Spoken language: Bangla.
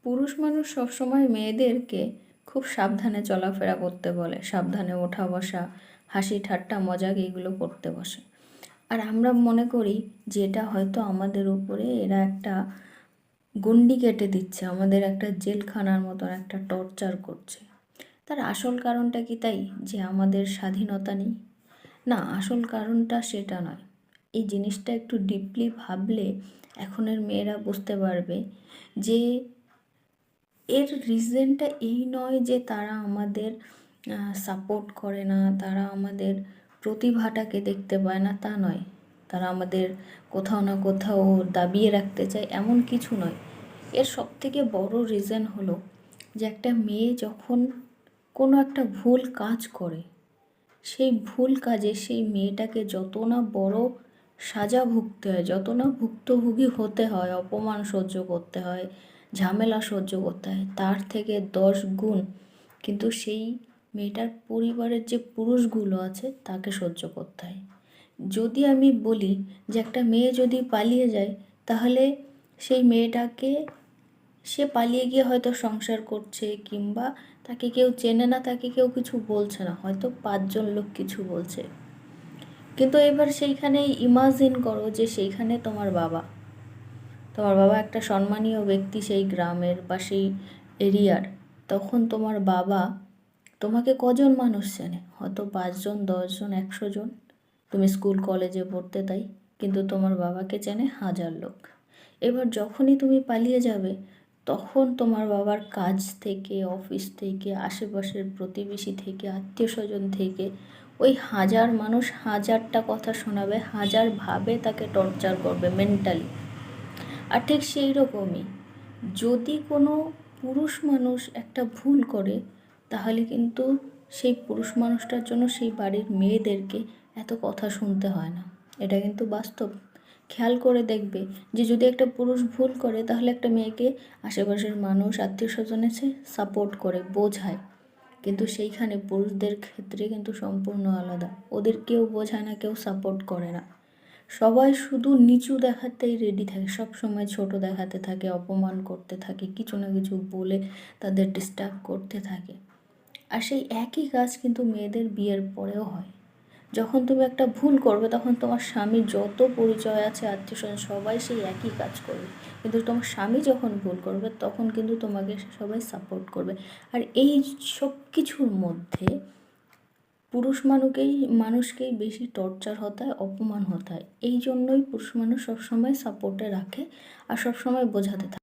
পুরুষ মানুষ সবসময় মেয়েদেরকে খুব সাবধানে চলাফেরা করতে বলে, সাবধানে ওঠা বসা, হাসি ঠাট্টা মজাক এইগুলো করতে বসে। আর আমরা মনে করি যে এটা হয়তো আমাদের উপরে এরা একটা গণ্ডি কেটে দিচ্ছে, আমাদের একটা জেলখানার মতন একটা টর্চার করছে। তার আসল কারণটা কি তাই যে আমাদের স্বাধীনতা নেই? না, আসল কারণটা সেটা নয়। এই জিনিসটা একটু ডিপলি ভাবলে এখনের মেয়েরা বুঝতে পারবে যে এর রিজনটা এই নয় যে তারা আমাদের সাপোর্ট করে না, তারা আমাদের প্রতিভাটাকে দেখতে পায় না, তা নয়। তারা আমাদের কোথাও না কোথাও দাবিয়ে রাখতে চায়, এমন কিছু নয়। এর সবথেকে বড় রিজন হলো যে একটা মেয়ে যখন কোনো একটা ভুল কাজ করে, সেই ভুল কাজে সেই মেয়েটাকে যত না বড় সাজা ভুগতে হয়, যত না ভুক্তভোগী হতে হয়, অপমান সহ্য করতে হয়, ঝামেলা সহ্য করতে হয়, তার থেকে 10 গুণ কিন্তু সেই মেয়েটার পরিবারের যে পুরুষগুলো আছে তাকে সহ্য করতে হয়। যদি আমি বলি যে একটা মেয়ে যদি পালিয়ে যায়, তাহলে সেই মেয়েটাকে সে পালিয়ে গিয়ে হয়তো সংসার করছে, কিংবা তাকে কেউ চেনে না, তাকে কেউ কিছু বলছে না, হয়তো 5জন লোক কিছু বলছে। কিন্তু এবার সেইখানে ইমাজিন করো যে সেইখানে তোমার বাবা একটা সম্মানীয় ব্যক্তি সেই গ্রামের বা সেই এরিয়ার। তখন তোমার বাবা তোমাকে কজন মানুষ চেনে? হয়তো 5জন, 10জন, 100 জন। তুমি স্কুল কলেজে পড়তে তাই, কিন্তু তোমার বাবাকে চেনে 1000 লোক। এবার যখনই তুমি পালিয়ে যাবে, তখন তোমার বাবার কাজ থেকে, অফিস থেকে, আশেপাশের প্রতিবেশী থেকে, আত্মীয় স্বজন থেকে ওই 1000 মানুষ 1000টা কথা শোনাবে, 1000ভাবে তাকে টর্চার করবে মেন্টালি। আর ঠিক সেই রকমই যদি কোনো পুরুষ মানুষ একটা ভুল করে, তাহলে কিন্তু সেই পুরুষ মানুষটার জন্য সেই বাড়ির মেয়েদেরকে এত কথা শুনতে হয় না। এটা কিন্তু বাস্তব। খেয়াল করে দেখবে যে যদি একটা পুরুষ ভুল করে, তাহলে একটা মেয়েকে আশেপাশের মানুষ, আত্মীয় স্বজন এসে সাপোর্ট করে, বোঝায়। কিন্তু সেইখানে পুরুষদের ক্ষেত্রে কিন্তু সম্পূর্ণ আলাদা। ওদের কেউ বোঝায় না, কেউ সাপোর্ট করে না। সবাই শুধু নিচু দেখাতেই রেডি থাকে, সব সময় ছোট দেখাতে থাকে, অপমান করতে থাকে, কিছু না কিছু বলে তাদের ডিস্টার্ব করতে থাকে। আর সেই একই কাজ কিন্তু মেয়েদের বিয়ের পরেও হয়। যখন তুমি একটা ভুল করবে, তখন তোমার স্বামীর যত পরিচয় আছে, আত্মীয় স্বজন, সবাই সেই একই কাজ করবে। কিন্তু তোমার স্বামী যখন ভুল করবে, তখন কিন্তু তোমাকে সবাই সাপোর্ট করবে। আর এই সব কিছুর মধ্যে পুরুষ মানুষকেই বেশি টর্চার হতে হয়, অপমান হতে হয়। এই জন্যই পুরুষ মানুষ সবসময় সাপোর্টে রাখে আর সবসময় বোঝাতে থাকে।